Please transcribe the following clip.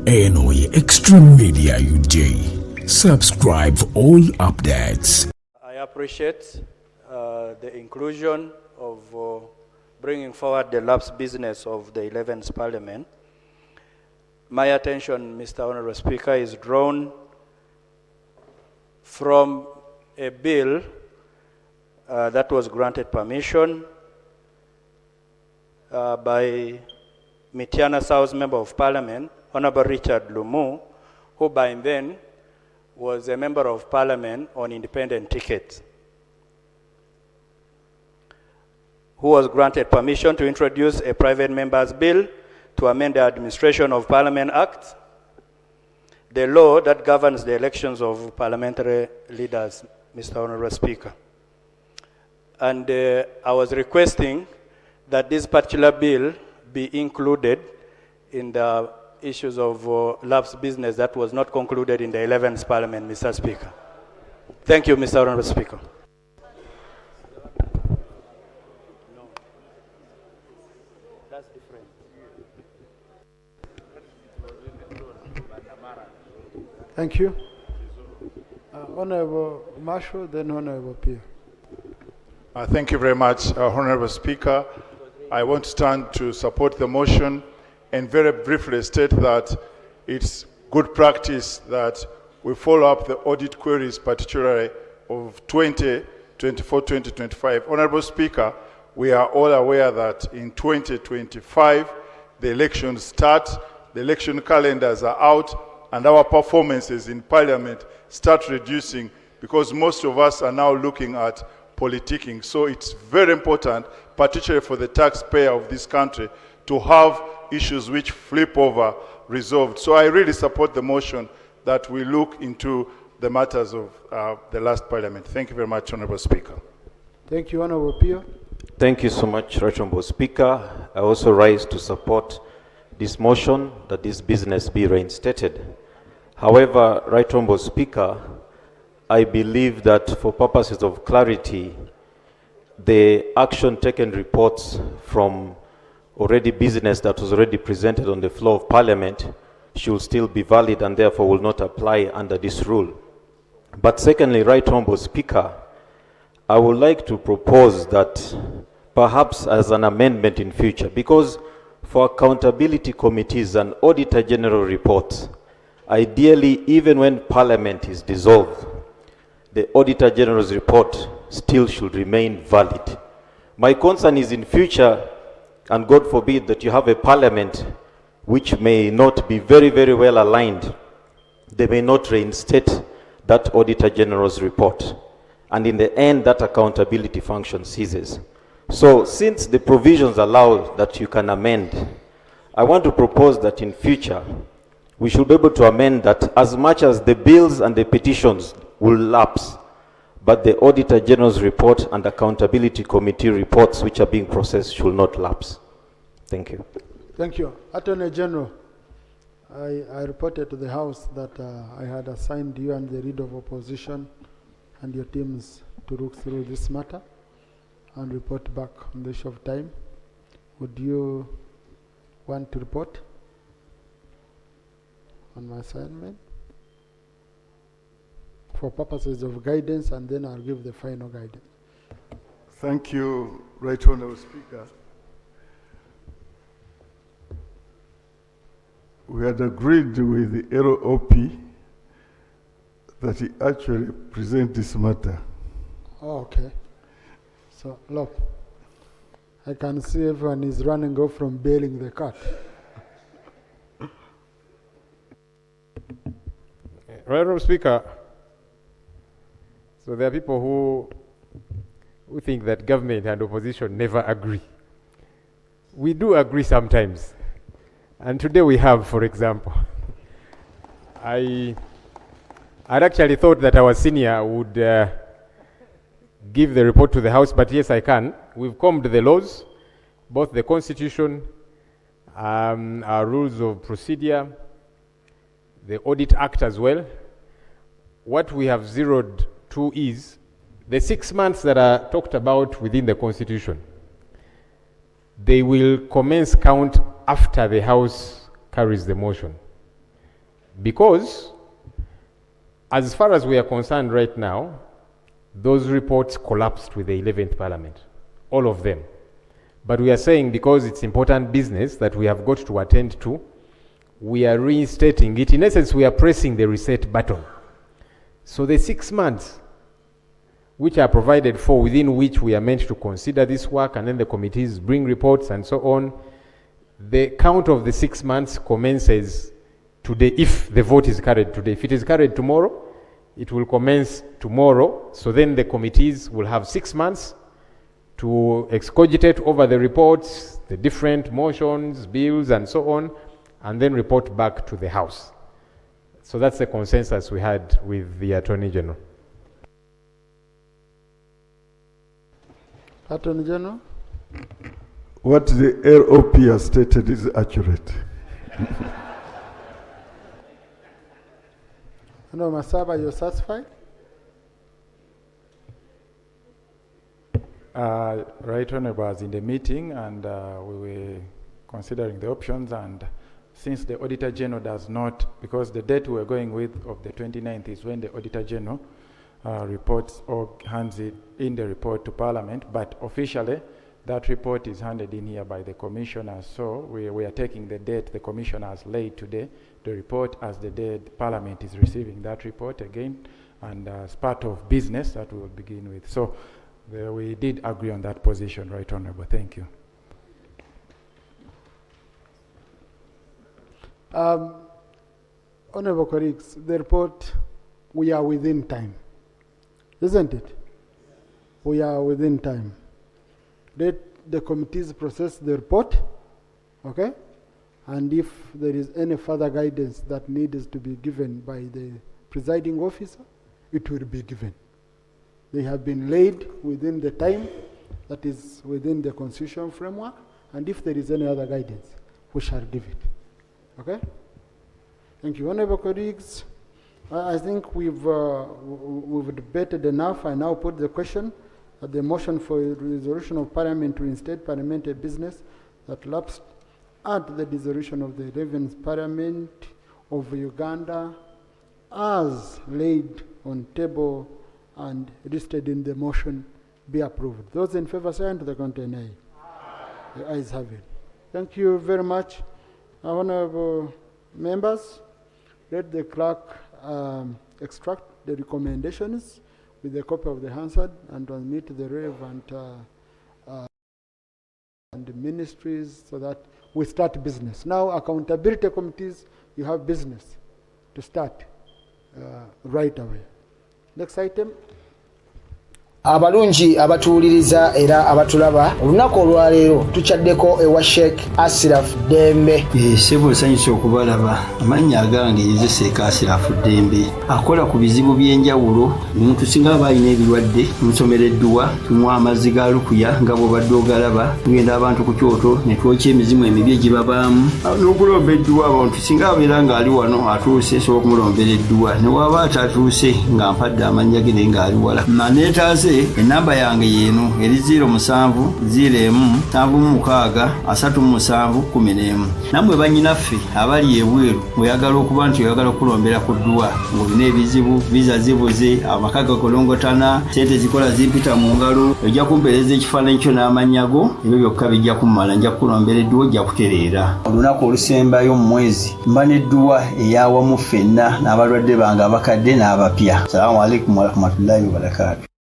Ssenyonyi Extreme Media UJ. Subscribe for all updates. I appreciate the inclusion of bringing forward the lapse business of the 11th Parliament. My attention, Mr. Honorable Speaker, is drawn from a bill that was granted permission by Mityana South Member of Parliament, Honorable Richard Lumu, who by then was a Member of Parliament on independent ticket, who was granted permission to introduce a private member's bill to amend the Administration of Parliament Act, the law that governs the elections of parliamentary leaders, Mr. Honorable Speaker. And I was requesting that this particular bill be included in the issues of lapse business that was not concluded in the 11th Parliament, Mr. Speaker. Thank you, Mr. Honorable Speaker. That's different. Thank you. Honorable Marshall, then Honorable Pierre. Thank you very much, Honorable Speaker. I want to stand to support the motion and very briefly state that it's good practice that we follow up the audit queries, particularly of 2024-2025. Honorable Speaker, we are all aware that in 2025, the elections start, the election calendars are out, and our performances in Parliament start reducing because most of us are now looking at politicking. So it's very important, particularly for the taxpayer of this country, to have issues which flip over resolved. So I really support the motion that we look into the matters of the last Parliament. Thank you very much, Honorable Speaker. Thank you, Honorable Pierre. Thank you so much, Honorable Speaker. I also rise to support this motion that this business be reinstated. However, Right Honorable Speaker, I believe that for purposes of clarity, the action taken reports from already business that was already presented on the floor of Parliament should still be valid and therefore will not apply under this rule. But secondly, Right Honorable Speaker, I would like to propose that perhaps as an amendment in future, because for accountability committees and Auditor General reports, ideally even when Parliament is dissolved, the Auditor General's report still should remain valid. My concern is in future, and God forbid that you have a Parliament which may not be very, very well aligned. They may not reinstate that Auditor General's report. And in the end, that accountability function ceases. So since the provisions allow that you can amend, I want to propose that in future, we should be able to amend that as much as the bills and the petitions will lapse, but the Auditor General's report and Accountability Committee reports which are being processed should not lapse. Thank you. Thank you. Attorney General, I reported to the House that I had assigned you and the Leader of Opposition and your teams to look through this matter and report back on the issue of time. Would you want to report on my assignment? For purposes of guidance, and then I'll give the final guidance. Thank you, Right Honorable Speaker. We had agreed with the LOP that he actually present this matter. Oh, okay. So, look, I can see everyone is running off from bailing the cat. Right, Honorable Speaker. So there are people who think that government and opposition never agree. We do agree sometimes. And today we have, for example, I'd actually thought that our senior would give the report to the House, but yes, I can. We've combed the laws, both the Constitution, our rules of procedure, the Audit Act as well. What we have zeroed to is the 6 months that are talked about within the Constitution. They will commence count after the House carries the motion. Because as far as we are concerned right now, those reports collapsed with the 11th Parliament, all of them. But we are saying because it's important business that we have got to attend to, we are reinstating it. In essence, we are pressing the reset button. So the 6 months which are provided for, within which we are meant to consider this work, and then the committees bring reports and so on, the count of the 6 months commences today if the vote is carried today. If it is carried tomorrow, it will commence tomorrow. So then the committees will have 6 months to excogitate over the reports, the different motions, bills, and so on, and then report back to the House. So that's the consensus we had with the Attorney General. Attorney General? What the LOP has stated is accurate. No, Masaba, you're satisfied? Right Honourable was in the meeting, and we were considering the options, and since the Auditor General does not, because the date we are going with of the 29th is when the Auditor General reports or hands it in the report to Parliament, but officially that report is handed in here by the Commissioner. So we are taking the date the Commissioner has laid today, the report, as the date Parliament is receiving that report again, and as part of business that we will begin with. So we did agree on that position, Right Honourable. Thank you. Honourable colleagues, the report, we are within time, isn't it? We are within time. Let the committees process the report, okay? And if there is any further guidance that needs to be given by the presiding officer, it will be given. They have been laid within the time that is within the constitutional framework, and if there is any other guidance, we shall give it. Okay? Thank you. Honourable colleagues, I think we've debated enough. I now put the question that the motion for a resolution of Parliament to reinstate parliamentary business that lapsed at the dissolution of the 11th Parliament of Uganda, as laid on table and listed in the motion, be approved. Those in favour say aye, to the contrary nay. The ayes have it. Thank you very much. Honourable members, let the clerk extract the recommendations with a copy of the Hansard and transmit to the relevant and the ministries so that we start business. Now, accountability committees, you have business to start right away. Next item. Abalungi abatuuliriza era abatulaba olunaku olwaleero tuchaddeko ewa Sheikh Asiraf Dembe. Sebo sanyusa okubalaba amannya agange nze Sheikh Asiraf Dembe akola ku bizibu by'enjawulo. Omuntu singa aba alina ebirwadde musomereddwa tunywa amazzi ga lukuya nga bw'obadde ogalaba, tugenda abantu ku kyoto ne twokya emizimu emibi egibabaamu n'okulomba edduwa. Abantu singa abeera ng'ali wano atuuse sobola okumulombera edduwa, ne waba atatuuse nga mpadde amannya ge naye ng'ali wala. Maneetaase enamba yange yeno eri 0707363711. Namwe bannyinaffe abali ebweru oyagala okuba nti oyagala okulombera ku dduwa ng'olina ebizibu, viza zibuze, amaka gakolongotana, sente zikola zimpita mu ngalo, ojja kumpeereza ekifaananyi kyo n'amannya go, ebyo byokka bijja kummala, nja kukulombera edduwa, ojja kutereera. Olunaku olusembayo mu mwezi mba n'edduwa ey'awamu ffenna n'abalwadde bange abakadde n'abapya. Salaamu alaikum warahmatullahi wabarakatuh.